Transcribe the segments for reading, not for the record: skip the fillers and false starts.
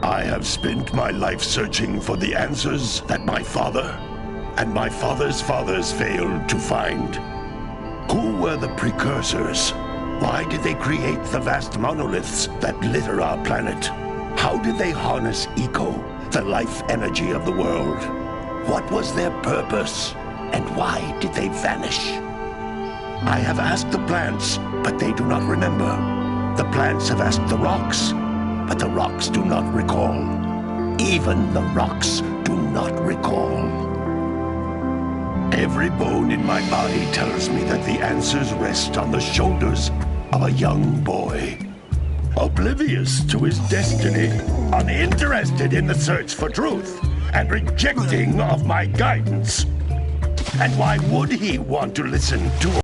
I have spent my life searching for the answers that my father and my father's fathers failed to find. Who were the precursors? Why did they create the vast monoliths that litter our planet? How did they harness eco, the life energy of the world? What was their purpose? And why did they vanish? I have asked the plants, but they do not remember. The plants have asked the rocks, but the rocks do not recall. Even the rocks do not recall. Every bone in my body tells me that the answers rest on the shoulders of a young boy. Oblivious to his destiny, uninterested in the search for truth, and rejecting of my guidance. And why would he want to listen to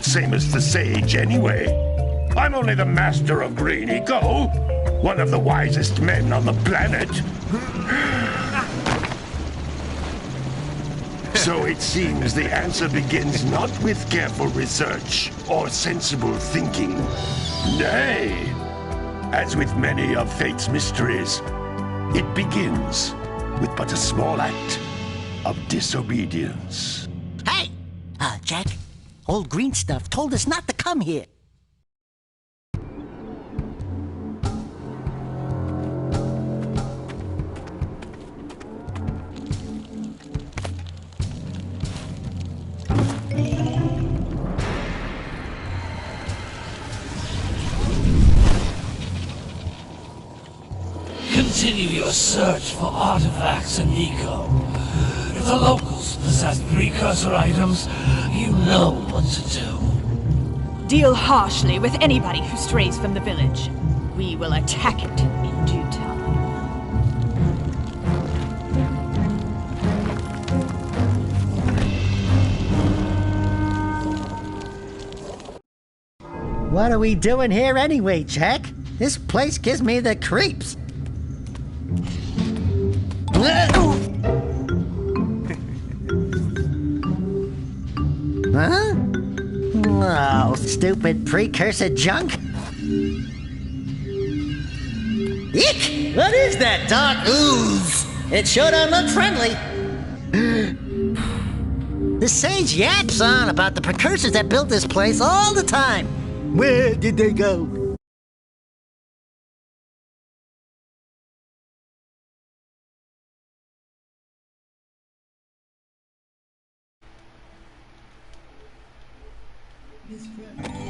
same as the sage anyway? I'm only the master of green eco, one of the wisest men on the planet. So it seems the answer begins not with careful research or sensible thinking. Nay, as with many of fate's mysteries, it begins with but a small act of disobedience. Hey! Jack, old green stuff told us not to come here. Continue your search for artifacts in Nico. If the locals possess precursor items, you know what to do. Deal harshly with anybody who strays from the village. We will attack it in due time. What are we doing here anyway, Jack? This place gives me the creeps. Huh? Oh, stupid precursor junk. Eek! What is that dark ooze? It sure don't look friendly. The sage yaps on about the precursors that built this place all the time. Where did they go?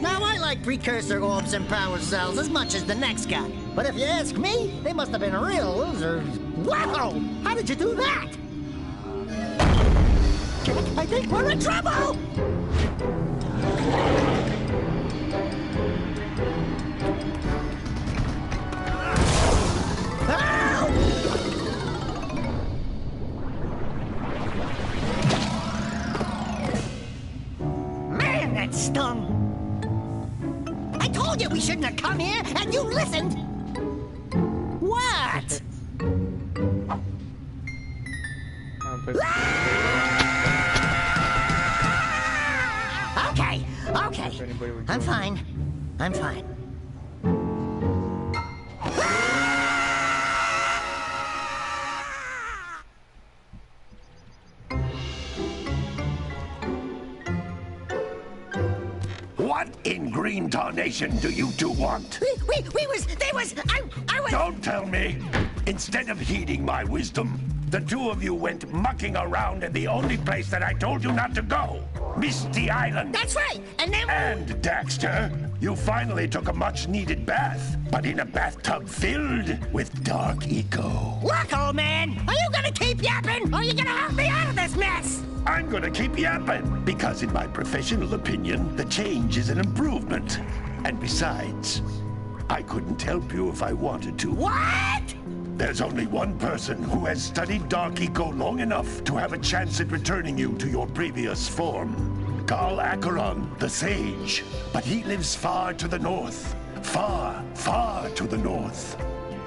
Now, I like precursor orbs and power cells as much as the next guy. But if you ask me, they must have been real losers. Wow! How did you do that? I think we're in trouble! Man, that stung! I told you we shouldn't have come here, and you listened! What? Okay, I'm fine. I'm fine. What in green tarnation do you two want? I was... Don't tell me! Instead of heeding my wisdom, the two of you went mucking around in the only place that I told you not to go. Misty Island. That's right, and then... And, Daxter, you finally took a much-needed bath, but in a bathtub filled with dark eco. Look, old man, are you gonna keep yapping, or are you gonna help me out of this mess? I'm gonna keep yapping, because in my professional opinion, the change is an improvement. And besides, I couldn't help you if I wanted to. What? There's only one person who has studied Dark Eco long enough to have a chance at returning you to your previous form. Carl Acheron, the Sage. But he lives far to the north. Far, far to the north.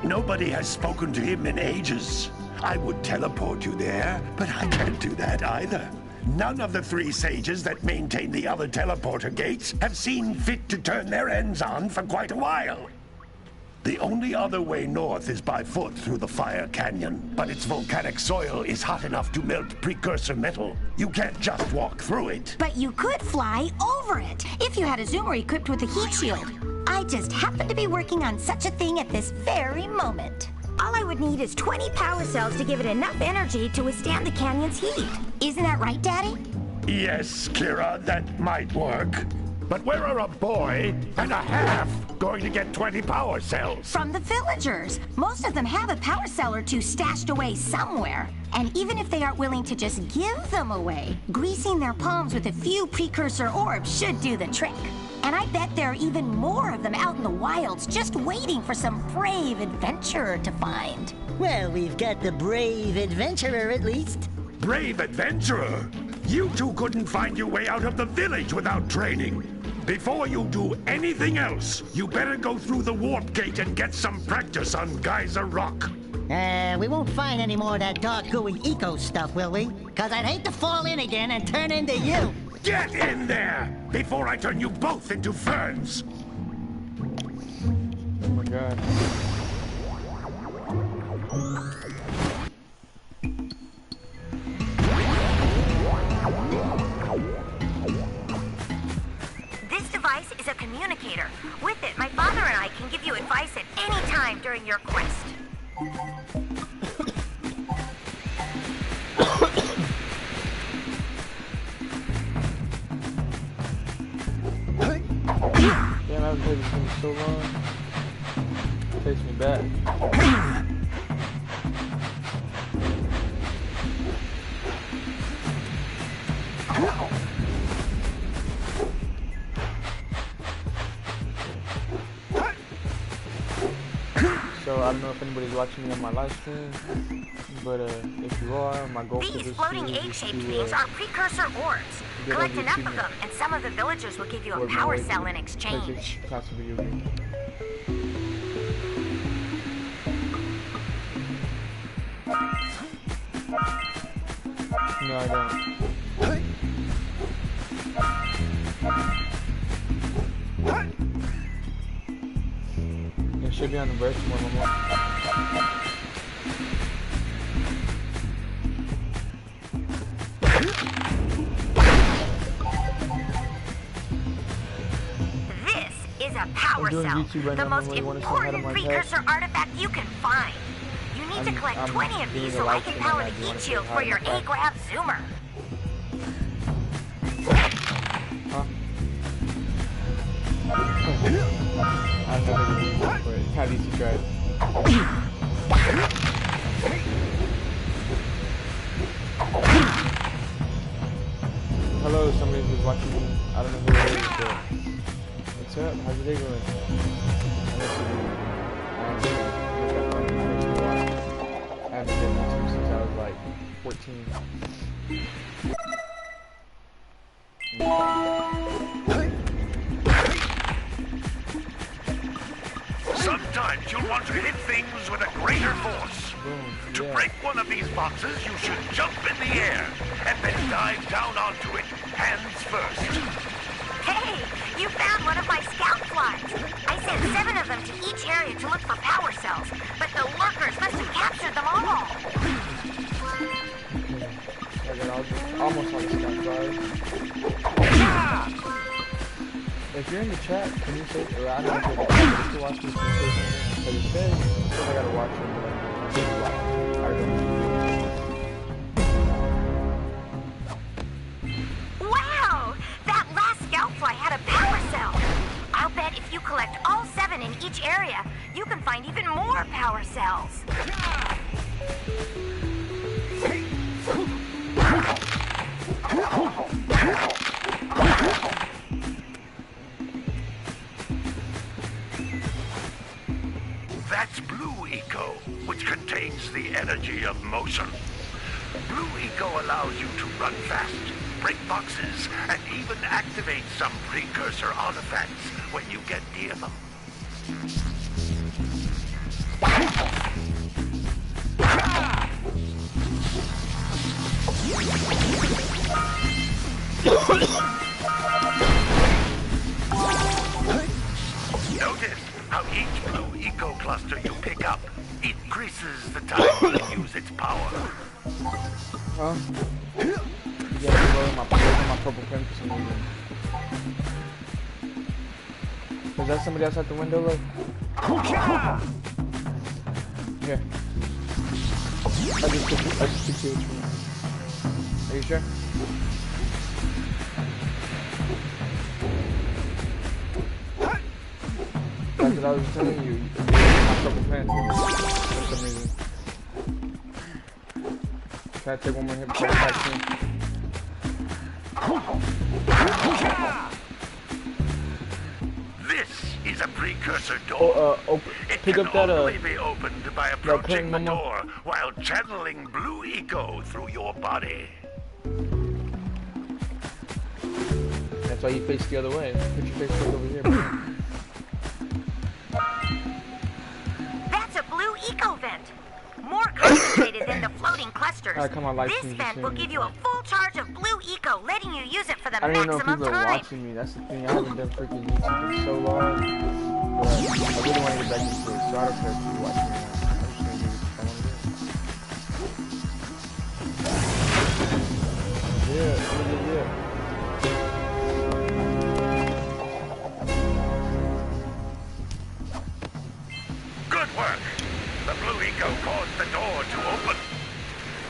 Nobody has spoken to him in ages. I would teleport you there, but I can't do that either. None of the three sages that maintain the other teleporter gates have seen fit to turn their ends on for quite a while. The only other way north is by foot through the Fire Canyon, but its volcanic soil is hot enough to melt precursor metal. You can't just walk through it. But you could fly over it, if you had a zoomer equipped with a heat shield. I just happen to be working on such a thing at this very moment. All I would need is 20 power cells to give it enough energy to withstand the canyon's heat. Isn't that right, Daddy? Yes, Kira, that might work. But where are a boy and a half going to get 20 power cells? From the villagers. Most of them have a power cell or two stashed away somewhere. And even if they aren't willing to just give them away, greasing their palms with a few precursor orbs should do the trick. And I bet there are even more of them out in the wilds just waiting for some brave adventurer to find. Well, we've got the brave adventurer at least. Brave adventurer? You two couldn't find your way out of the village without training. Before you do anything else, you better go through the warp gate and get some practice on Geyser Rock. We won't find any more of that dark gooey eco stuff, will we? Because I'd hate to fall in again and turn into you. Get in there before I turn you both into ferns. Oh my god. This device is a communicator. With it, my father and I can give you advice at any time during your quest. Damn, I've played this game so long. It takes me back. So I don't know if anybody's watching me on my live stream, but if you are, my goal for These this floating series is egg-shaped to things are precursor orbs. get Collect on enough YouTube of them, and some of the villagers will give you a work my power way cell through in exchange. PlayStation Classic video game. No, I don't. It should be on the verse more. This is a power doing cell, YouTube right the now, most nobody wanna say hi to important my precursor pet. artifact you can find. You need to collect I'm 20 of doing these a so I live can stream power right the now. Do you wanna heat say shield hi for to your my pet? A-Grab Zoomer. Huh? I've never used it before. It's kind of easy to drive. Hello, somebody who's watching me. I don't know who it is, but what's up? How's your day going? I haven't been on YouTube since I was like 14. Sometimes you'll want to hit things with a greater force. Boom. To Yeah. break one of these boxes, you should jump in the air and then dive down onto it, hands first. Hey, you found one of my scout flies. I sent 7 of them to each area to look for power cells, but the lurkers must have captured them all. I got almost all the stuff, guys. If you're in the chat, can you say, or I don't know if you're in the chat, but if you're watching this, can you say something? Because it says I gotta watch it, but I'm just watching. I don't know. Wow! That last scout fly had a power cell. I'll bet if you collect all 7 in each area, you can find even more power cells. That's Blue Eco, which contains the energy of motion. Blue Eco allows you to run fast, break boxes, and even activate some precursor artifacts when you get near them. Notice how each Blue Eco cluster you pick up increases the time you use its power. Huh? You gotta go in my purple pen for some reason. Is that somebody else at the window, look? Here. I just took you. Are you sure? That's what I was telling you. My purple pen for some reason. Can I take one more hit before I back in? This is a precursor door. It pick can up that only be opened by approaching the Mama. door while channeling Blue Eco through your body. That's why you face the other way. Put your face right over here, bro. That's a Blue Eco vent. More concentrated than the floating clusters. Alright, come on, live This stream, vent just will saying. give you a full charge of Blue Eco, letting you use it for the I don't even know if maximum people are time. watching me. That's the thing. I haven't done freaking YouTube in so long. But I really want to get back into it, so I don't care if you watch me or not. I'm just gonna do this if I want to do it. Yeah. Good work! The Blue Eco caused the door to open.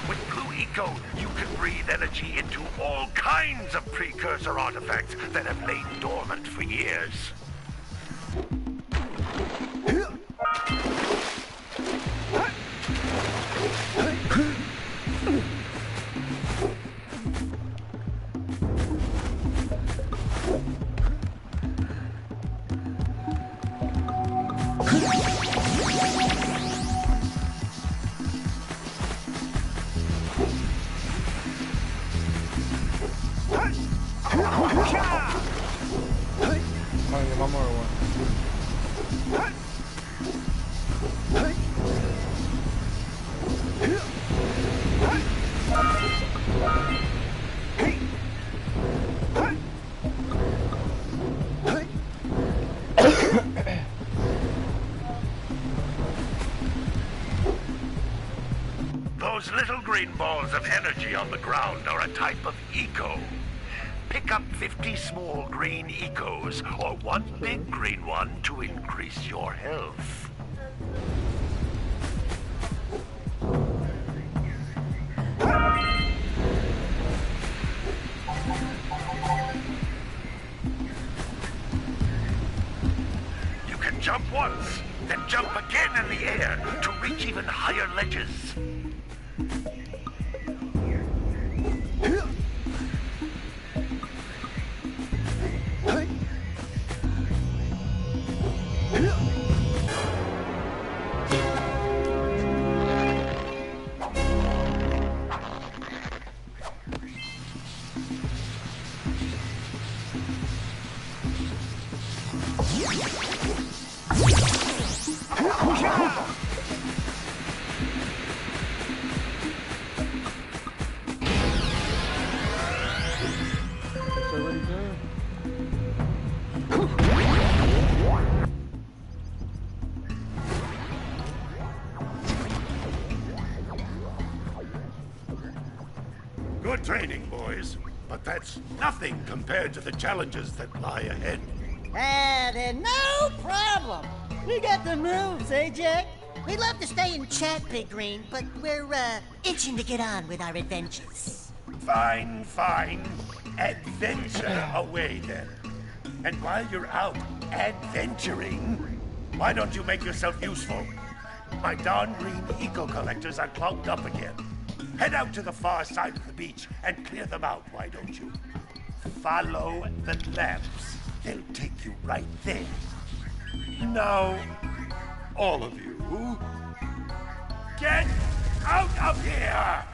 With Blue Eco, you can breathe energy into all kinds of precursor artifacts that have lain dormant for years. Those little green balls of energy on the ground are a type of eco. Pick up 50 small green ecos, or one big green one to increase your health. You can jump once, then jump again in the air to reach even higher ledges. So what are you doing? Good training, boys. But that's nothing compared to the challenges that lie ahead. Then no problem. We got the moves, eh, Jack? We'd love to stay and chat, Big Green, but we're, itching to get on with our adventures. Fine, fine. Adventure away, then. And while you're out adventuring, why don't you make yourself useful? My darn green eco-collectors are clogged up again. Head out to the far side of the beach and clear them out, why don't you? Follow the lamps. They'll take you right there. Now, all of you, get out of here!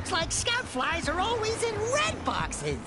Looks like scout flies are always in red boxes.